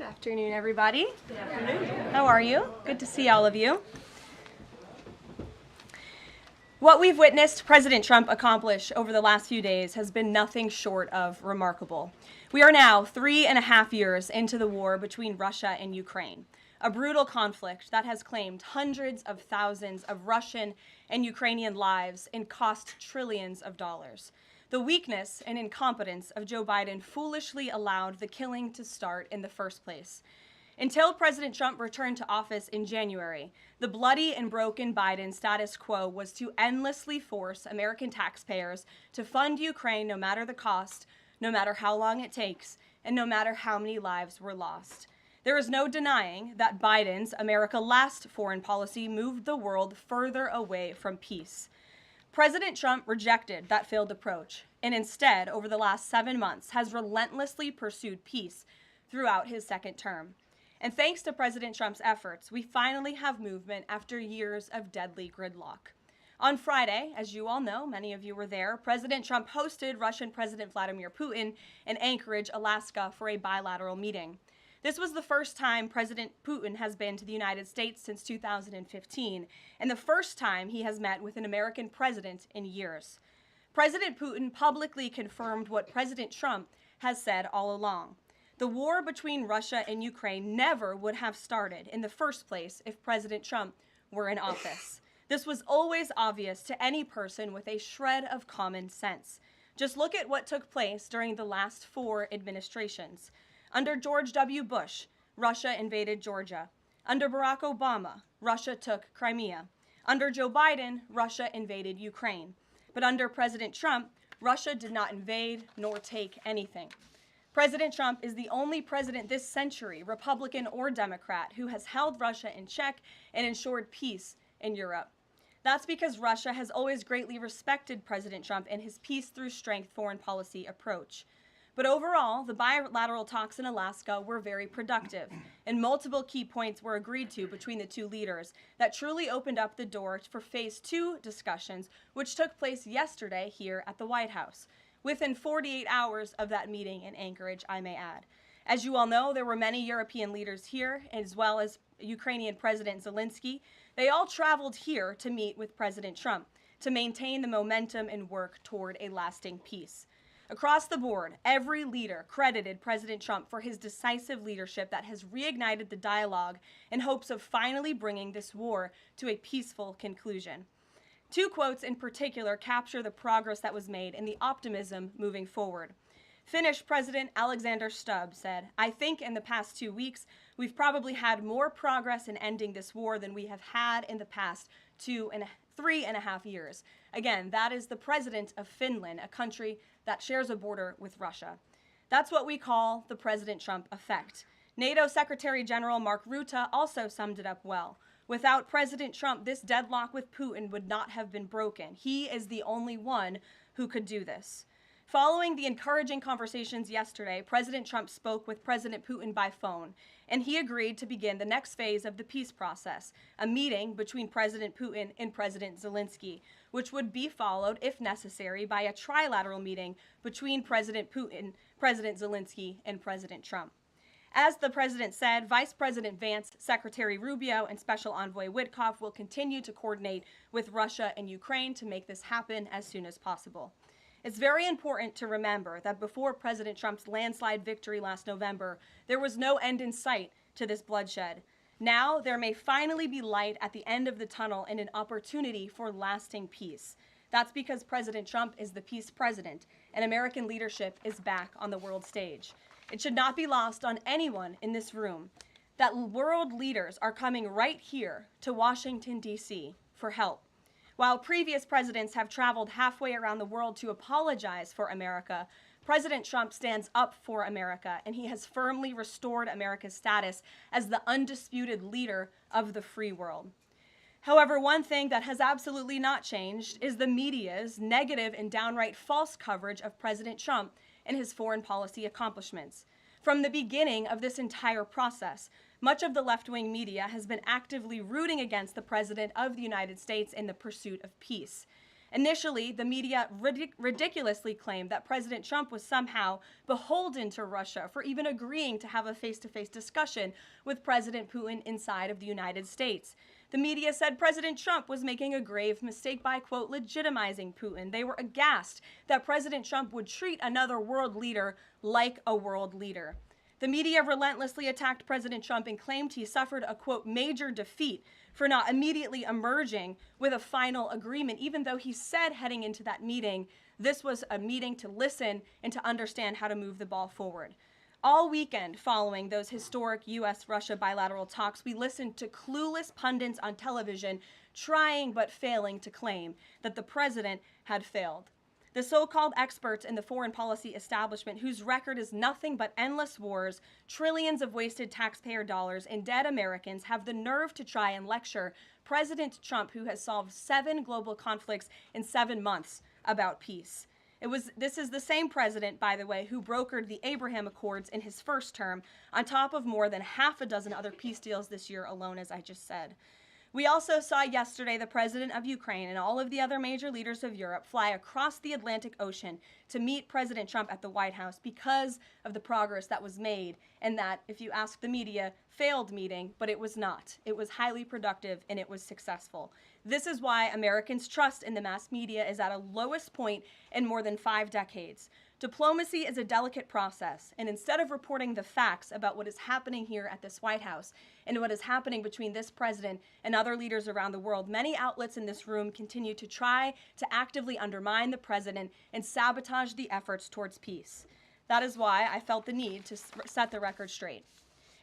Afternoon, everybody. Good afternoon. How are you? Good to see all of you. What we've witnessed President Trump accomplish over the last few days has been nothing short of remarkable. We are now 3.5 years into the war between Russia and Ukraine, a brutal conflict that has claimed hundreds of thousands of Russian and Ukrainian lives and cost trillions of dollars. The weakness and incompetence of Joe Biden foolishly allowed the killing to start in the first place. Until President Trump returned to office in January, the bloody and broken Biden status quo was to endlessly force American taxpayers to fund Ukraine no matter the cost, no matter how long it takes, and no matter how many lives were lost. There is no denying that Biden's America Last foreign policy moved the world further away from peace. President Trump rejected that failed approach and instead, over the last 7 months, has relentlessly pursued peace throughout his second term. And thanks to President Trump's efforts, we finally have movement after years of deadly gridlock. On Friday, as you all know, many of you were there, President Trump hosted Russian President Vladimir Putin in Anchorage, Alaska, for a bilateral meeting. This was the first time President Putin has been to the United States since 2015, and the first time he has met with an American president in years. President Putin publicly confirmed what President Trump has said all along. The war between Russia and Ukraine never would have started in the first place if President Trump were in office. This was always obvious to any person with a shred of common sense. Just look at what took place during the last 4 administrations. Under George W. Bush, Russia invaded Georgia. Under Barack Obama, Russia took Crimea. Under Joe Biden, Russia invaded Ukraine. But under President Trump, Russia did not invade nor take anything. President Trump is the only president this century, Republican or Democrat, who has held Russia in check and ensured peace in Europe. That's because Russia has always greatly respected President Trump and his peace through strength foreign policy approach. But overall, the bilateral talks in Alaska were very productive, and multiple key points were agreed to between the two leaders that truly opened up the door for Phase 2 discussions, which took place yesterday here at the White House, within 48 hours of that meeting in Anchorage, I may add. As you all know, there were many European leaders here, as well as Ukrainian President Zelensky. They all traveled here to meet with President Trump to maintain the momentum and work toward a lasting peace. Across the board, every leader credited President Trump for his decisive leadership that has reignited the dialogue in hopes of finally bringing this war to a peaceful conclusion. 2 quotes in particular capture the progress that was made and the optimism moving forward. Finnish President Alexander Stubb said, "I think in the past 2 weeks, we've probably had more progress in ending this war than we have had in the past 3.5 years. Again, that is the president of Finland, a country that shares a border with Russia. That's what we call the President Trump effect. NATO Secretary General Mark Rutte also summed it up well. Without President Trump, this deadlock with Putin would not have been broken. He is the only one who could do this." Following the encouraging conversations yesterday, President Trump spoke with President Putin by phone, and he agreed to begin the next phase of the peace process, a meeting between President Putin and President Zelensky, which would be followed, if necessary, by a trilateral meeting between President Putin, President Zelensky, and President Trump. As the president said, Vice President Vance, Secretary Rubio, and Special Envoy Witkoff will continue to coordinate with Russia and Ukraine to make this happen as soon as possible. It's very important to remember that before President Trump's landslide victory last November, there was no end in sight to this bloodshed. Now, there may finally be light at the end of the tunnel and an opportunity for lasting peace. That's because President Trump is the peace president, and American leadership is back on the world stage. It should not be lost on anyone in this room that world leaders are coming right here to Washington, D.C. for help. While previous presidents have traveled halfway around the world to apologize for America, President Trump stands up for America, and he has firmly restored America's status as the undisputed leader of the free world. However, one thing that has absolutely not changed is the media's negative and downright false coverage of President Trump and his foreign policy accomplishments. From the beginning of this entire process, much of the left-wing media has been actively rooting against the President of the United States in the pursuit of peace. Initially, the media ridiculously claimed that President Trump was somehow beholden to Russia for even agreeing to have a face-to-face discussion with President Putin inside of the United States. The media said President Trump was making a grave mistake by, quote, legitimizing Putin. They were aghast that President Trump would treat another world leader like a world leader. The media relentlessly attacked President Trump and claimed he suffered a, quote, major defeat for not immediately emerging with a final agreement, even though he said heading into that meeting, this was a meeting to listen and to understand how to move the ball forward. All weekend following those historic U.S.-Russia bilateral talks, we listened to clueless pundits on television trying but failing to claim that the president had failed. The so-called experts in the foreign policy establishment, whose record is nothing but endless wars, trillions of wasted taxpayer dollars, and dead Americans, have the nerve to try and lecture President Trump, who has solved 7 global conflicts in 7 months, about peace. This is the same president, by the way, who brokered the Abraham Accords in his first term, on top of more than half a dozen other peace deals this year alone, as I just said. We also saw yesterday the president of Ukraine and all of the other major leaders of Europe fly across the Atlantic Ocean to meet President Trump at the White House because of the progress that was made, and that, if you ask the media, failed meeting, but it was not. It was highly productive and it was successful. This is why Americans' trust in the mass media is at a lowest point in more than 5 decades. Diplomacy is a delicate process, and instead of reporting the facts about what is happening here at this White House and what is happening between this president and other leaders around the world, many outlets in this room continue to try to actively undermine the president and sabotage the efforts towards peace. That is why I felt the need to set the record straight.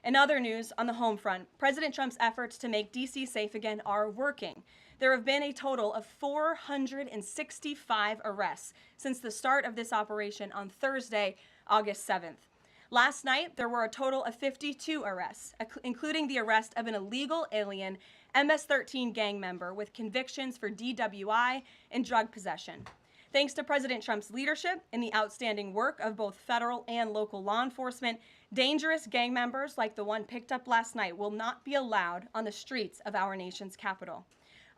In other news, on the home front, President Trump's efforts to make D.C. safe again are working. There have been a total of 465 arrests since the start of this operation on Thursday, August 7th. Last night, there were a total of 52 arrests, including the arrest of an illegal alien MS-13 gang member with convictions for DWI and drug possession. Thanks to President Trump's leadership and the outstanding work of both federal and local law enforcement, dangerous gang members like the one picked up last night will not be allowed on the streets of our nation's capital.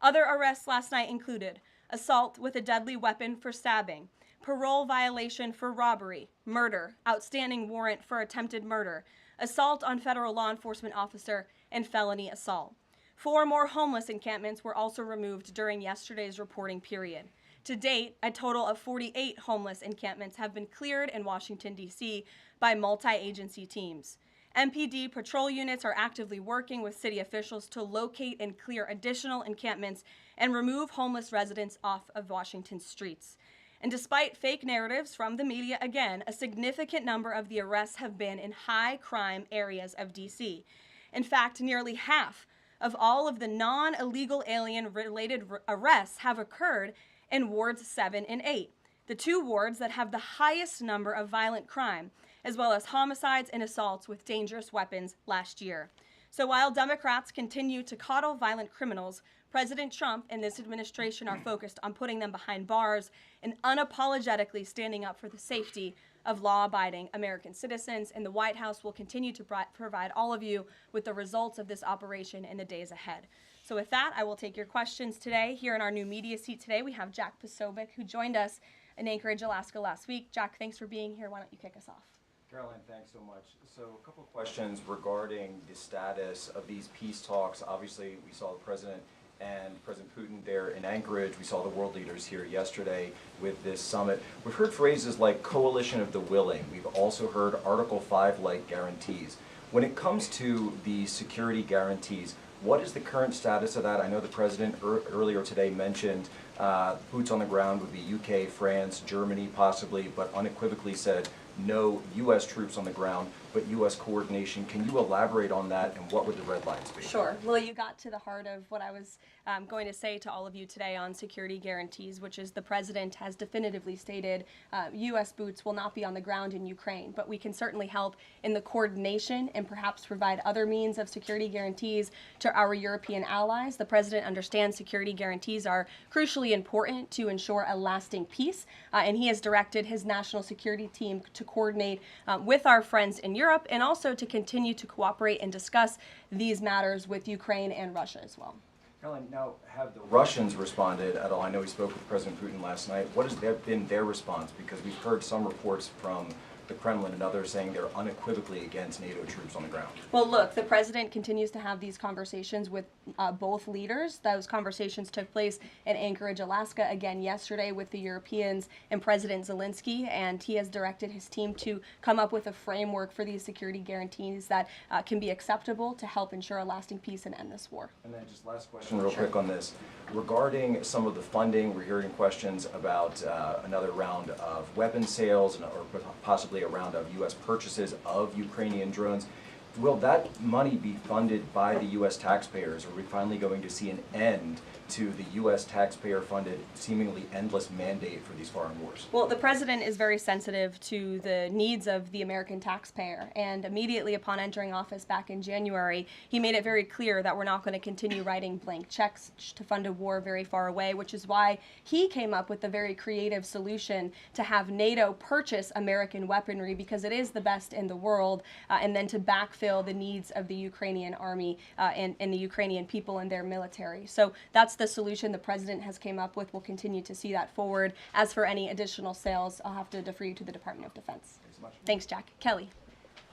Other arrests last night included assault with a deadly weapon for stabbing, parole violation for robbery, murder, outstanding warrant for attempted murder, assault on federal law enforcement officer, and felony assault. 4 more homeless encampments were also removed during yesterday's reporting period. To date, a total of 48 homeless encampments have been cleared in Washington, D.C. by multi-agency teams. MPD patrol units are actively working with city officials to locate and clear additional encampments and remove homeless residents off of Washington's streets. And despite fake narratives from the media, again, a significant number of the arrests have been in high crime areas of D.C. In fact, nearly half of all of the non-illegal alien-related arrests have occurred in wards 7 and 8, the 2 wards that have the highest number of violent crime, as well as homicides and assaults with dangerous weapons last year. So while Democrats continue to coddle violent criminals, President Trump and this administration are focused on putting them behind bars and unapologetically standing up for the safety of law-abiding American citizens. And the White House will continue to provide all of you with the results of this operation in the days ahead. So with that, I will take your questions today. Here in our new media seat today, we have Jack Posobiec, who joined us in Anchorage, Alaska last week. Jack, thanks for being here. Why don't you kick us off? Karoline, thanks so much. So a couple of questions regarding the status of these peace talks. Obviously, we saw the President and President Putin there in Anchorage. We saw the world leaders here yesterday with this summit. We've heard phrases like coalition of the willing. We've also heard Article 5-like guarantees. When it comes to the security guarantees, what is the current status of that? I know the President earlier today mentioned boots on the ground would be UK, France, Germany possibly, but unequivocally said no U.S. troops on the ground, but U.S. coordination. Can you elaborate on that, and what would the red lines be? Sure. Well, you got to the heart of what I was going to say to all of you today on security guarantees, which is the President has definitively stated U.S. boots will not be on the ground in Ukraine, but we can certainly help in the coordination and perhaps provide other means of security guarantees to our European allies. The President understands security guarantees are crucially important to ensure a lasting peace, and he has directed his national security team to coordinate with our friends in Europe and also to continue to cooperate and discuss these matters with Ukraine and Russia as well. Karoline, now, have the Russians responded at all? I know we spoke with President Putin last night. What has been their response? Because we've heard some reports from the Kremlin and others saying they're unequivocally against NATO troops on the ground. Well, look, the president continues to have these conversations with both leaders. Those conversations took place in Anchorage, Alaska, again yesterday with the Europeans and President Zelensky, and he has directed his team to come up with a framework for these security guarantees that can be acceptable to help ensure a lasting peace and end this war. And then just last question real quick on this. Regarding some of the funding, we're hearing questions about another round of weapon sales or possibly a round of U.S. purchases of Ukrainian drones. Will that money be funded by the U.S. taxpayers? Are we finally going to see an end to the U.S. taxpayer-funded, seemingly endless mandate for these foreign wars? Well, the president is very sensitive to the needs of the American taxpayer, and immediately upon entering office back in January, he made it very clear that we're not going to continue writing blank checks to fund a war very far away, which is why he came up with the very creative solution to have NATO purchase American weaponry because it is the best in the world, and then to backfill the needs of the Ukrainian army and the Ukrainian people and their military. So that's the solution the president has came up with. We'll continue to see that forward. As for any additional sales, I'll have to defer you to the Department of Defense. Thanks so much. Thanks, Jack. Kelly.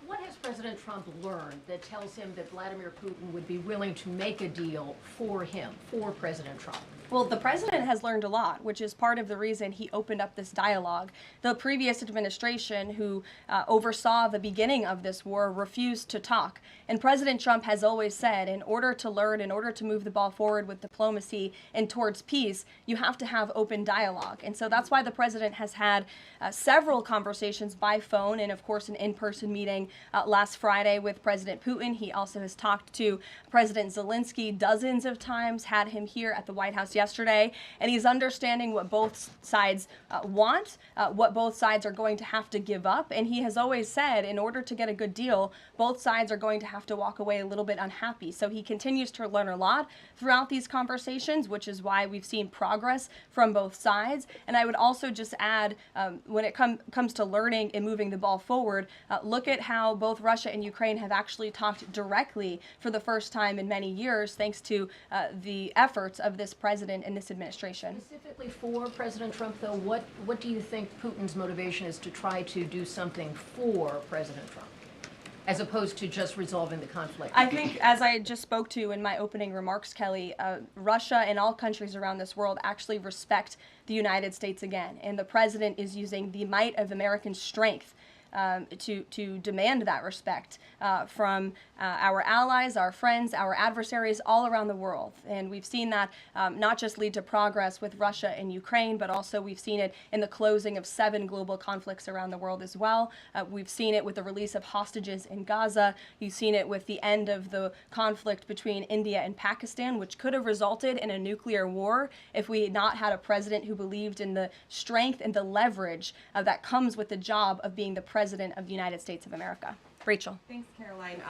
What has President Trump learned that tells him that Vladimir Putin would be willing to make a deal for him, for President Trump? Well, the president has learned a lot, which is part of the reason he opened up this dialogue. The previous administration, who oversaw the beginning of this war, refused to talk. And President Trump has always said, in order to learn, in order to move the ball forward with diplomacy and towards peace, you have to have open dialogue. And so that's why the president has had several conversations by phone and, of course, an in-person meeting last Friday with President Putin. He also has talked to President Zelensky dozens of times, had him here at the White House yesterday, and he's understanding what both sides want, what both sides are going to have to give up. And he has always said, in order to get a good deal, both sides are going to have to walk away a little bit unhappy. So he continues to learn a lot throughout these conversations, which is why we've seen progress from both sides. And I would also just add, when it comes to learning and moving the ball forward, look at how both Russia and Ukraine have actually talked directly for the first time in many years, thanks to the efforts of this president and this administration. Specifically for President Trump, though, what do you think Putin's motivation is to try to do something for President Trump, as opposed to just resolving the conflict? I think, as I just spoke to in my opening remarks, Kelly, Russia and all countries around this world actually respect the United States again, and the president is using the might of American strength to demand that respect from our allies, our friends, our adversaries all around the world. And we've seen that not just lead to progress with Russia and Ukraine, but also we've seen it in the closing of 7 global conflicts around the world as well. We've seen it with the release of hostages in Gaza. You've seen it with the end of the conflict between India and Pakistan, which could have resulted in a nuclear war if we had not had a president who believed in the strength and the leverage that comes with the job of being the President of the United States of America. Rachel. Thanks, Caroline.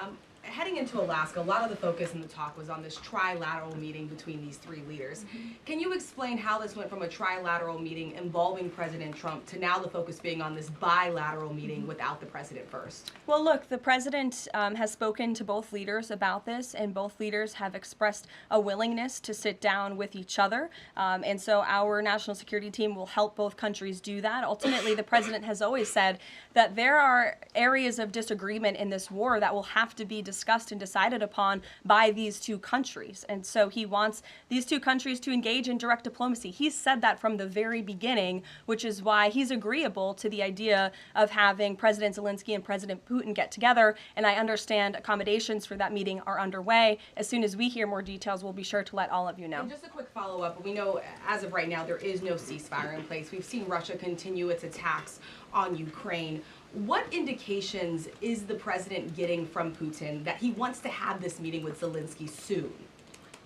Heading into Alaska, a lot of the focus in the talk was on this trilateral meeting between these 3 leaders. Can you explain how this went from a trilateral meeting involving President Trump to now the focus being on this bilateral meeting without the president first? Well, look, the president has spoken to both leaders about this, and both leaders have expressed a willingness to sit down with each other. And so our national security team will help both countries do that. Ultimately, the president has always said that there are areas of disagreement in this war that will have to be discussed and decided upon by these 2 countries. And so he wants these 2 countries to engage in direct diplomacy. He's said that from the very beginning, which is why he's agreeable to the idea of having President Zelensky and President Putin get together. And I understand accommodations for that meeting are underway. As soon as we hear more details, we'll be sure to let all of you know. And just a quick follow-up. We know as of right now there is no ceasefire in place. We've seen Russia continue its attacks on Ukraine. What indications is the president getting from Putin that he wants to have this meeting with Zelensky soon?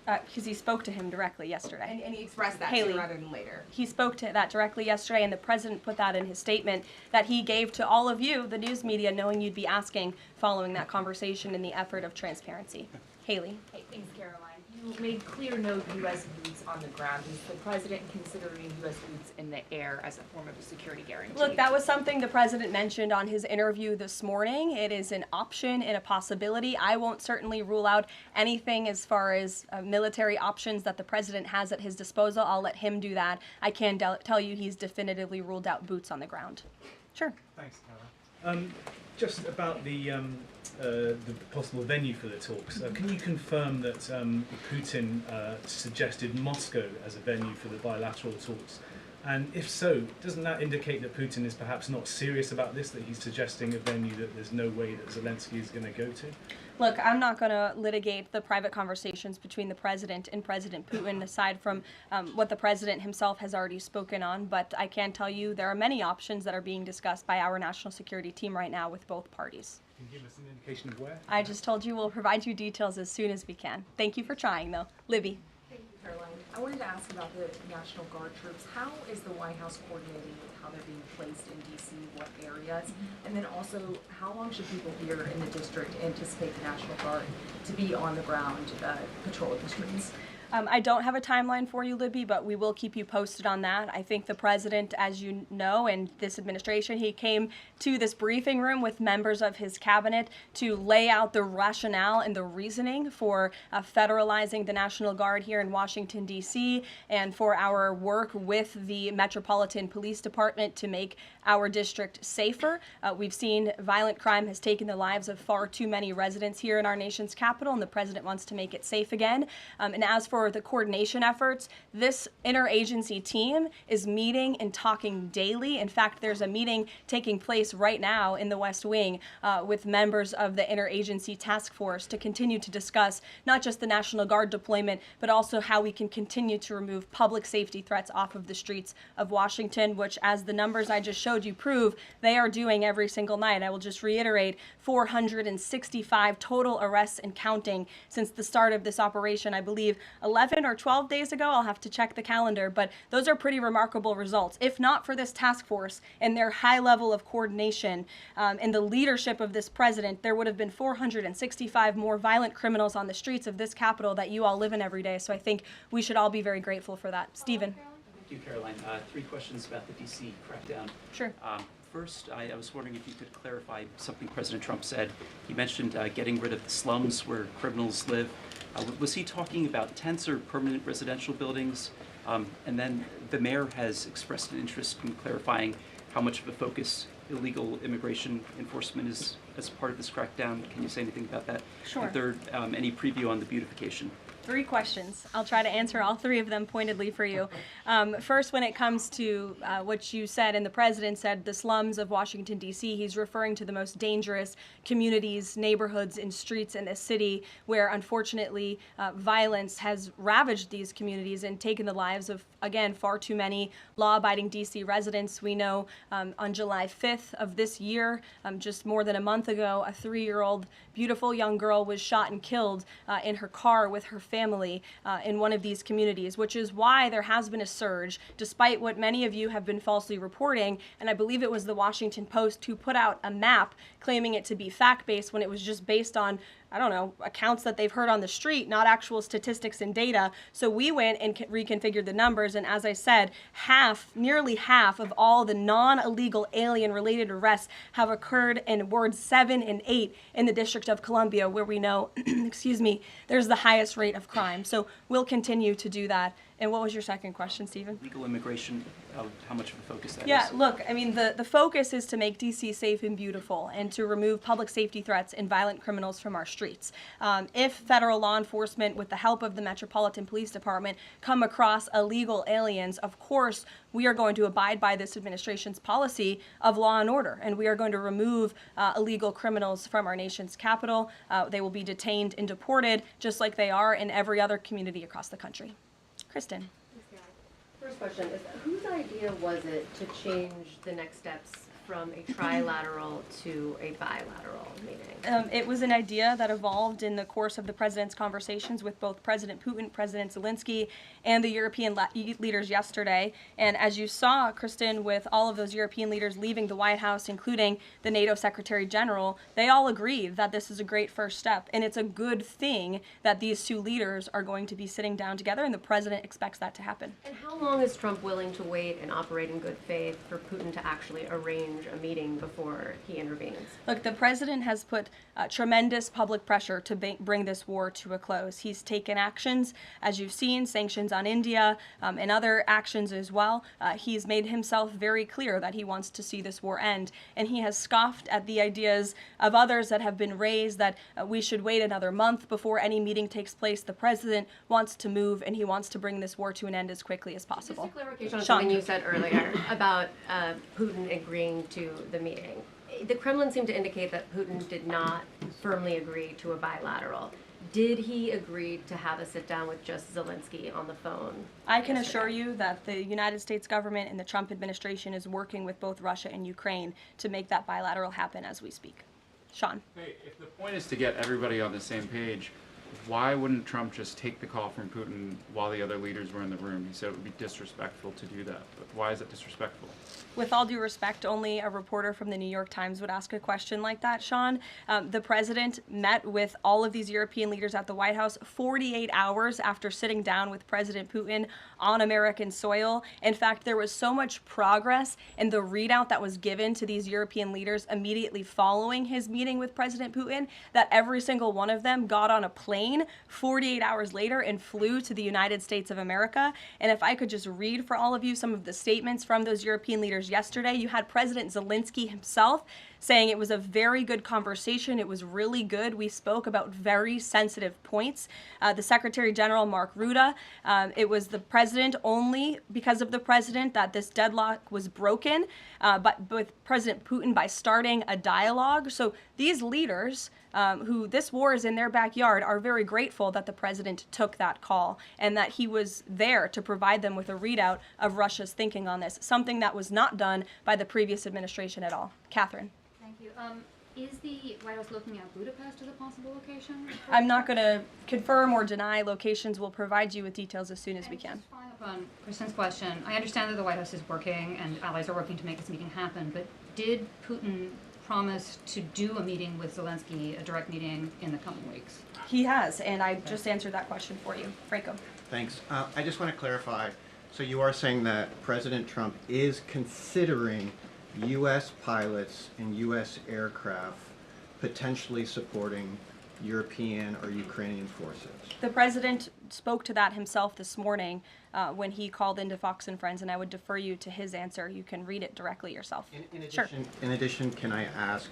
Because he spoke to him directly yesterday. And he expressed that Haley, sooner rather than later. He spoke to that directly yesterday, and the president put that in his statement that he gave to all of you, the news media, knowing you'd be asking following that conversation in the effort of transparency. Haley. Hey, thanks, Caroline. You You made clear no U.S. boots on the ground. Is the president considering U.S. boots in the air as a form of a security guarantee? Look, that was something the president mentioned on his interview this morning. It is an option and a possibility. I won't certainly rule out anything as far as military options that the president has at his disposal. I'll let him do that. I can tell you he's definitively ruled out boots on the ground. Sure. Thanks, Caroline. Just about the possible venue for the talks, can you confirm that Putin suggested Moscow as a venue for the bilateral talks? And if so, doesn't that indicate that Putin is perhaps not serious about this, that he's suggesting a venue that there's no way that Zelensky is going to go to? Look, I'm not going to litigate the private conversations between the president and President Putin, aside from what the president himself has already spoken on. But I can tell you there are many options that are being discussed by our national security team right now with both parties. Can you give us an indication of where? I just told you we'll provide you details as soon as we can. Thank you for trying, though. Libby. Thank you, Caroline. I wanted to ask about the National Guard troops. How is the White House coordinating with how they're being placed in D.C., what areas? And then also, how long should people here in the district anticipate the National Guard to be on the ground patrolling the streets? I don't have a timeline for you, Libby, but we will keep you posted on that. I think the president, as you know, and this administration, he came to this briefing room with members of his cabinet to lay out the rationale and the reasoning for federalizing the National Guard here in Washington, D.C., and for our work with the Metropolitan Police Department to make our district safer. We've seen violent crime has taken the lives of far too many residents here in our nation's capital, and the president wants to make it safe again. And as for the coordination efforts, this interagency team is meeting and talking daily. In fact, there's a meeting taking place right now in the West Wing with members of the interagency task force to continue to discuss not just the National Guard deployment, but also how we can continue to remove public safety threats off of the streets of Washington, which, as the numbers I just showed you prove, they are doing every single night. I will just reiterate, 465 total arrests and counting since the start of this operation. I believe 11 or 12 days ago, I'll have to check the calendar, but those are pretty remarkable results. If not for this task force and their high level of coordination and the leadership of this president, there would have been 465 more violent criminals on the streets of this capital that you all live in every day. So I think we should all be very grateful for that. Stephen. Thank you, Caroline. Three questions about the D.C. crackdown. Sure. First, I was wondering if you could clarify something President Trump said. He mentioned getting rid of the slums where criminals live. Was he talking about tents or permanent residential buildings? And then the mayor has expressed an interest in clarifying how much of a focus illegal immigration enforcement is as part of this crackdown. Can you say anything about that? Sure. And third, any preview on the beautification? 3 questions. I'll try to answer all 3 of them pointedly for you. First, when it comes to what you said, and the president said, the slums of Washington, D.C., he's referring to the most dangerous communities, neighborhoods, and streets in this city where, unfortunately, violence has ravaged these communities and taken the lives of, again, far too many law-abiding D.C. residents. We know on July 5th of this year, just more than a month ago, a 3-year-old beautiful young girl was shot and killed in her car with her family in one of these communities, which is why there has been a surge, despite what many of you have been falsely reporting. And I believe it was the Washington Post who put out a map claiming it to be fact-based when it was just based on, I don't know, accounts that they've heard on the street, not actual statistics and data. So we went and reconfigured the numbers, and as I said, nearly half of all the non-illegal alien-related arrests have occurred in wards 7 and 8 in the District of Columbia, where we know, excuse me, there's the highest rate of crime. So we'll continue to do that. And what was your second question, Stephen? Legal immigration, how much of a focus that is? Yeah, look, I mean, the focus is to make D.C. safe and beautiful and to remove public safety threats and violent criminals from our streets. If federal law enforcement, with the help of the Metropolitan Police Department, come across illegal aliens, of course, we are going to abide by this administration's policy of law and order, and we are going to remove illegal criminals from our nation's capital. They will be detained and deported, just like they are in every other community across the country. Kristen. First question is, whose idea was it to change the next steps from a trilateral to a bilateral meeting? It was an idea that evolved in the course of the president's conversations with both President Putin, President Zelensky, and the European leaders yesterday. And as you saw, Kristen, with all of those European leaders leaving the White House, including the NATO Secretary General, they all agreed that this is a great first step. And it's a good thing that these two leaders are going to be sitting down together, and the president expects that to happen. And how long is Trump willing to wait and operate in good faith for Putin to actually arrange a meeting before he intervenes? Look, the president has put tremendous public pressure to bring this war to a close. He's taken actions, as you've seen, sanctions on India and other actions as well. He's made himself very clear that he wants to see this war end, and he has scoffed at the ideas of others that have been raised that we should wait another month before any meeting takes place. The president wants to move, and he wants to bring this war to an end as quickly as possible. Just a clarification on Sean. something you said earlier about Putin agreeing to the meeting. The Kremlin seemed to indicate that Putin did not firmly agree to a bilateral. Did he agree to have a sit down with just Zelensky on the phone? I can assure you that the United States government and the Trump administration is working with both Russia and Ukraine to make that bilateral happen as we speak. Sean. Hey, if the point is to get everybody on the same page, why wouldn't Trump just take the call from Putin while the other leaders were in the room? He said it would be disrespectful to do that. But why is it disrespectful? With all due respect, only a reporter from the New York Times would ask a question like that, Sean. The president met with all of these European leaders at the White House 48 hours after sitting down with President Putin on American soil. In fact, there was so much progress in the readout that was given to these European leaders immediately following his meeting with President Putin that every single one of them got on a plane 48 hours later and flew to the United States of America. And if I could just read for all of you some of the statements from those European leaders yesterday, you had President Zelensky himself saying it was a very good conversation. It was really good. We spoke about very sensitive points. The Secretary General, Mark Rutte, it was the president, only because of the president, that this deadlock was broken, but with President Putin by starting a dialogue. So these leaders, who this war is in their backyard, are very grateful that the president took that call and that he was there to provide them with a readout of Russia's thinking on this, something that was not done by the previous administration at all. Catherine. Thank you. Is the White House looking at Budapest as a possible location? I'm not going to confirm or deny locations. We'll provide you with details as soon as we can. Just following up on Kristen's question, I understand that the White House is working and allies are working to make this meeting happen, but did Putin promise to do a meeting with Zelensky, a direct meeting, in the coming weeks? He has, and I just answered that question for you. Franco. Thanks. I just want to clarify. So you are saying that President Trump is considering U.S. pilots and U.S. aircraft potentially supporting European or Ukrainian forces? The president spoke to that himself this morning when he called into Fox and Friends, and I would defer you to his answer. You can read it directly yourself. In addition, can I ask,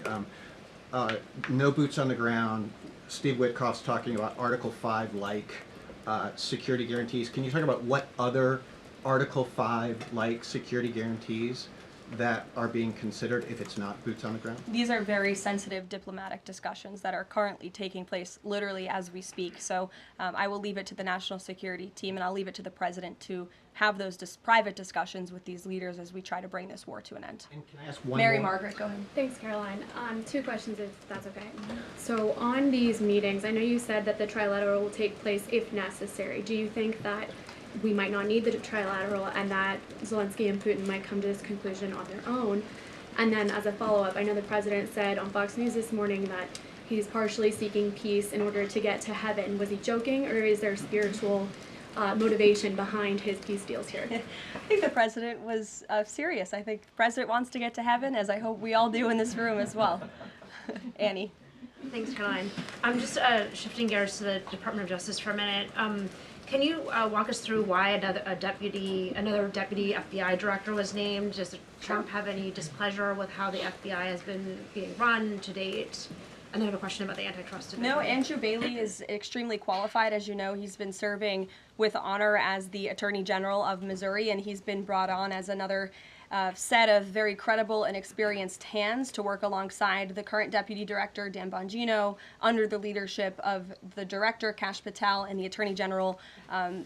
no boots on the ground, Steve Witkoff's talking about Article 5-like security guarantees. Can you talk about what other Article 5-like security guarantees that are being considered if it's not boots on the ground? These are very sensitive diplomatic discussions that are currently taking place literally as we speak. So I will leave it to the national security team, and I'll leave it to the president to have those private discussions with these leaders as we try to bring this war to an end. And can I ask one Mary more? Margaret, go ahead. Thanks, Caroline. Two questions, if that's okay. So on these meetings, I know you said that the trilateral will take place if necessary. Do you think that we might not need the trilateral and that Zelensky and Putin might come to this conclusion on their own? And then as a follow-up, I know the president said on Fox News this morning that he's partially seeking peace in order to get to heaven. Was he joking, or is there spiritual motivation behind his peace deals here? I think the president was serious. I think the president wants to get to heaven, as I hope we all do in this room as well. Annie. Thanks, Caroline. I'm just shifting gears to the Department of Justice for a minute. Can you walk us through why another deputy FBI director was named? Does Trump have any displeasure with how the FBI has been being run to date? And then I have a question about the antitrust. No, Andrew Bailey is extremely qualified. As you know, he's been serving with honor as the Attorney General of Missouri, and he's been brought on as another set of very credible and experienced hands to work alongside the current Deputy Director, Dan Bongino, under the leadership of the Director, Kash Patel, and the Attorney General,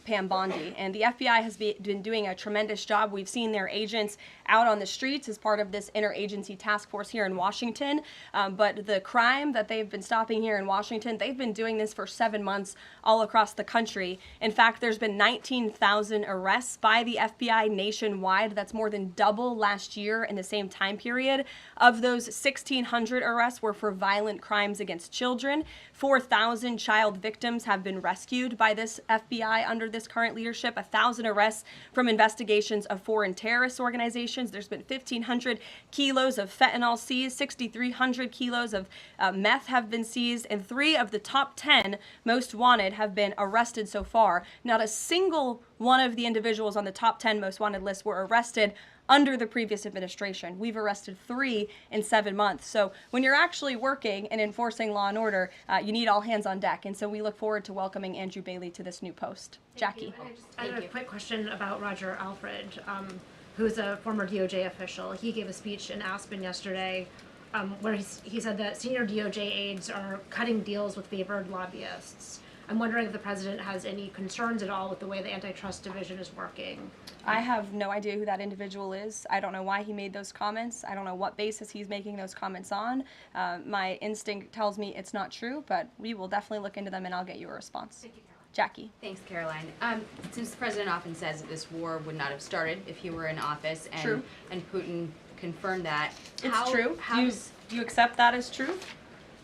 Pam Bondi. And the FBI has been doing a tremendous job. We've seen their agents out on the streets as part of this interagency task force here in Washington. But the crime that they've been stopping here in Washington, they've been doing this for 7 months all across the country. In fact, there's been 19,000 arrests by the FBI nationwide. That's more than double last year in the same time period. Of those, 1,600 arrests were for violent crimes against children. 4,000 child victims have been rescued by this FBI under this current leadership. 1,000 arrests from investigations of foreign terrorist organizations. There's been 1,500 kilos of fentanyl seized. 6,300 kilos of meth have been seized, and 3 of the top 10 most wanted have been arrested so far. Not a single one of the individuals on the top 10 most wanted list were arrested under the previous administration. We've arrested 3 in 7 months. So when you're actually working and enforcing law and order, you need all hands on deck. And so we look forward to welcoming Andrew Bailey to this new post. Jackie. I have a quick question about Roger Alfred, who's a former DOJ official. He gave a speech in Aspen yesterday where he said that senior DOJ aides are cutting deals with favored lobbyists. I'm wondering if the president has any concerns at all with the way the antitrust division is working. I have no idea who that individual is. I don't know why he made those comments. I don't know what basis he's making those comments on. My instinct tells me it's not true, but we will definitely look into them and I'll get you a response. Thank you, Caroline. Jackie. Thanks, Caroline. Since the president often says that this war would not have started if he were in office, and Putin confirmed that. It's true. Do you accept that as true?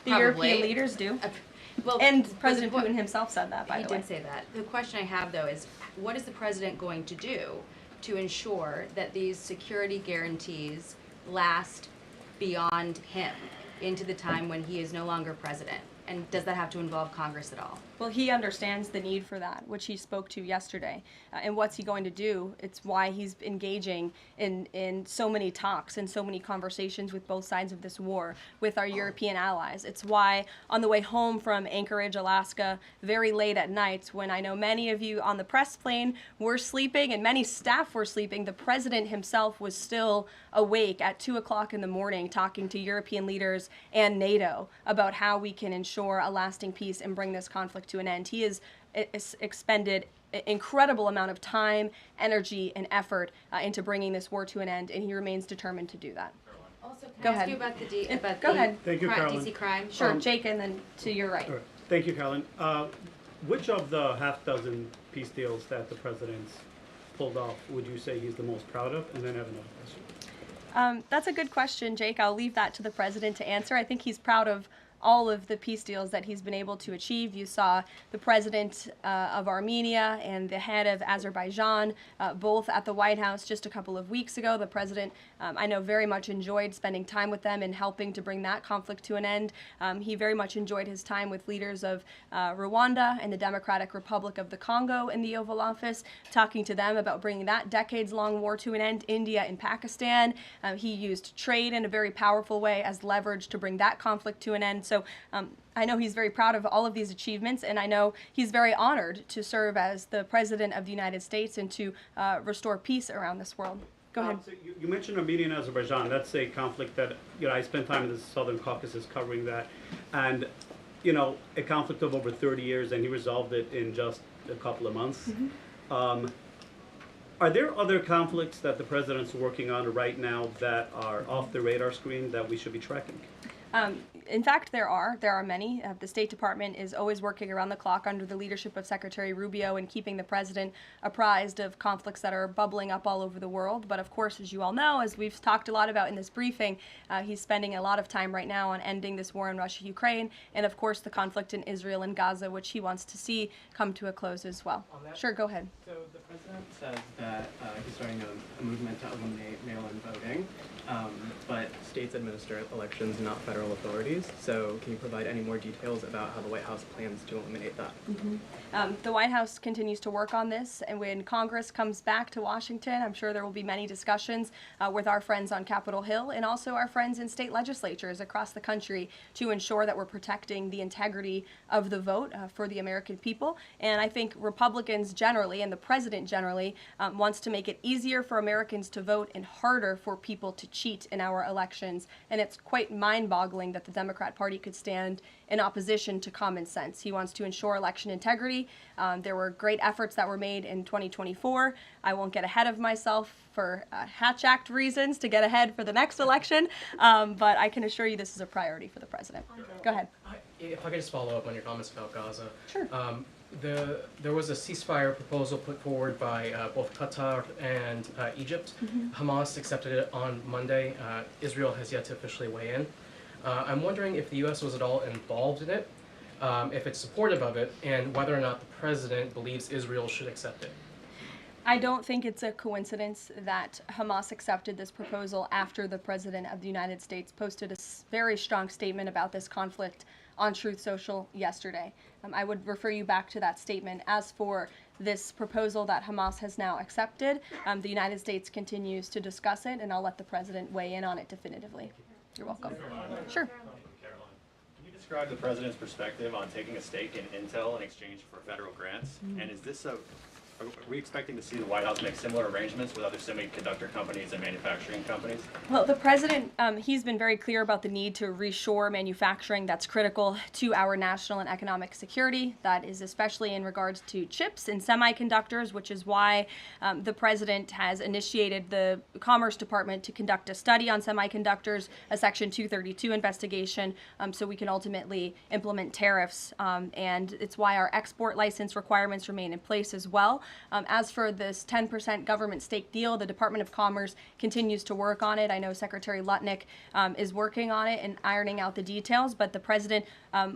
The Probably. European leaders do. Well, And President Putin himself said that, by the way. He did say that. The question I have, though, is what is the president going to do to ensure that these security guarantees last beyond him into the time when he is no longer president? And does that have to involve Congress at all? Well, he understands the need for that, which he spoke to yesterday. And what's he going to do? It's why he's engaging in so many talks and so many conversations with both sides of this war with our European allies. It's why on the way home from Anchorage, Alaska, very late at night, when I know many of you on the press plane were sleeping and many staff were sleeping, the president himself was still awake at 2 o'clock in the morning talking to European leaders and NATO about how we can ensure a lasting peace and bring this conflict to an end. He has expended an incredible amount of time, energy, and effort into bringing this war to an end, and he remains determined to do that. Also, can Go I ask ahead. you about the Go ahead. Thank you, Caroline. DC crime? Sure, Jake, and then to your right. All right. Thank you, Caroline. Which of the half-dozen peace deals that the president's pulled off would you say he's the most proud of? And then I have another question. That's a good question, Jake. I'll leave that to the president to answer. I think he's proud of all of the peace deals that he's been able to achieve. You saw the president of Armenia and the head of Azerbaijan both at the White House just a couple of weeks ago. The president, I know, very much enjoyed spending time with them and helping to bring that conflict to an end. He very much enjoyed his time with leaders of Rwanda and the Democratic Republic of the Congo in the Oval Office, talking to them about bringing that decades-long war to an end. India and Pakistan. He used trade in a very powerful way as leverage to bring that conflict to an end. So I know he's very proud of all of these achievements, and I know he's very honored to serve as the President of the United States and to restore peace around this world. Go ahead. So you mentioned Armenia and Azerbaijan. That's a conflict that, I spent time in the Southern Caucasus covering that. And, a conflict of over 30 years, and he resolved it in just a couple of months. Mm-hmm. Are there other conflicts that the president's working on right now that are off the radar screen that we should be tracking? In fact, there are many. The State Department is always working around the clock under the leadership of Secretary Rubio and keeping the president apprised of conflicts that are bubbling up all over the world. But of course, as you all know, as we've talked a lot about in this briefing, he's spending a lot of time right now on ending this war in Russia-Ukraine, and of course the conflict in Israel and Gaza, which he wants to see come to a close as well. Sure, go ahead. So the president says that he's starting a movement to eliminate mail-in voting. but states administer elections, not federal authorities. So can you provide any more details about how the White House plans to eliminate that? The White House continues to work on this, and when Congress comes back to Washington, I'm sure there will be many discussions with our friends on Capitol Hill and also our friends in state legislatures across the country to ensure that we're protecting the integrity of the vote for the American people. And I think Republicans generally, and the president generally, wants to make it easier for Americans to vote and harder for people to cheat in our elections. And it's quite mind-boggling that the Democrat Party could stand in opposition to common sense. He wants to ensure election integrity. There were great efforts that were made in 2024. I won't get ahead of myself for Hatch Act reasons to get ahead for the next election, but I can assure you this is a priority for the president. Go ahead. If I could just follow up on your comments about Gaza. Sure. There was a ceasefire proposal put forward by both Qatar and Egypt. Hamas accepted it on Monday. Israel has yet to officially weigh in. I'm wondering if the U.S. was at all involved in it, if it's supportive of it, and whether or not the president believes Israel should accept it. I don't think it's a coincidence that Hamas accepted this proposal after the President of the United States posted a very strong statement about this conflict on Truth Social yesterday. I would refer you back to that statement. As for this proposal that Hamas has now accepted, the United States continues to discuss it, and I'll let the President weigh in on it definitively. You're welcome. Sure. Caroline, can you describe the president's perspective on taking a stake in Intel in exchange for federal grants? And is this are we expecting to see the White House make similar arrangements with other semiconductor companies and manufacturing companies? Well, the president, he's been very clear about the need to reshore manufacturing that's critical to our national and economic security. That is especially in regards to chips and semiconductors, which is why the president has initiated the Commerce Department to conduct a study on semiconductors, a Section 232 investigation, so we can ultimately implement tariffs. And it's why our export license requirements remain in place as well. As for this 10% government stake deal, the Department of Commerce continues to work on it. I know Secretary Lutnick is working on it and ironing out the details, but the president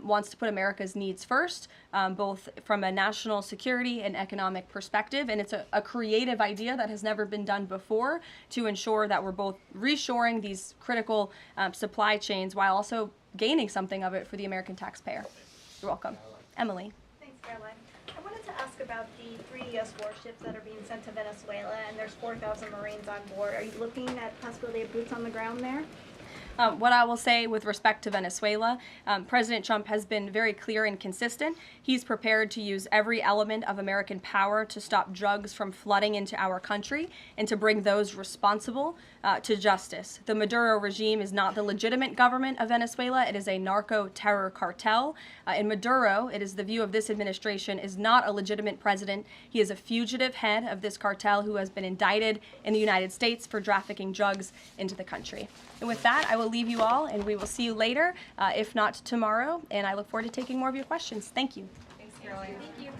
wants to put America's needs first, both from a national security and economic perspective. And it's a creative idea that has never been done before to ensure that we're both reshoring these critical supply chains while also gaining something of it for the American taxpayer. You're welcome. Emily. Thanks, Caroline. I wanted to ask about the 3 U.S. warships that are being sent to Venezuela, and there's 4,000 Marines on board. Are you looking at possibility of boots on the ground there? What I will say with respect to Venezuela, President Trump has been very clear and consistent. He's prepared to use every element of American power to stop drugs from flooding into our country and to bring those responsible to justice. The Maduro regime is not the legitimate government of Venezuela. It is a narco-terror cartel. In Maduro, it is the view of this administration, is not a legitimate president. He is a fugitive head of this cartel who has been indicted in the United States for trafficking drugs into the country. And with that, I will leave you all, and we will see you later, if not tomorrow. And I look forward to taking more of your questions. Thank you. Thanks, Caroline. Thank you.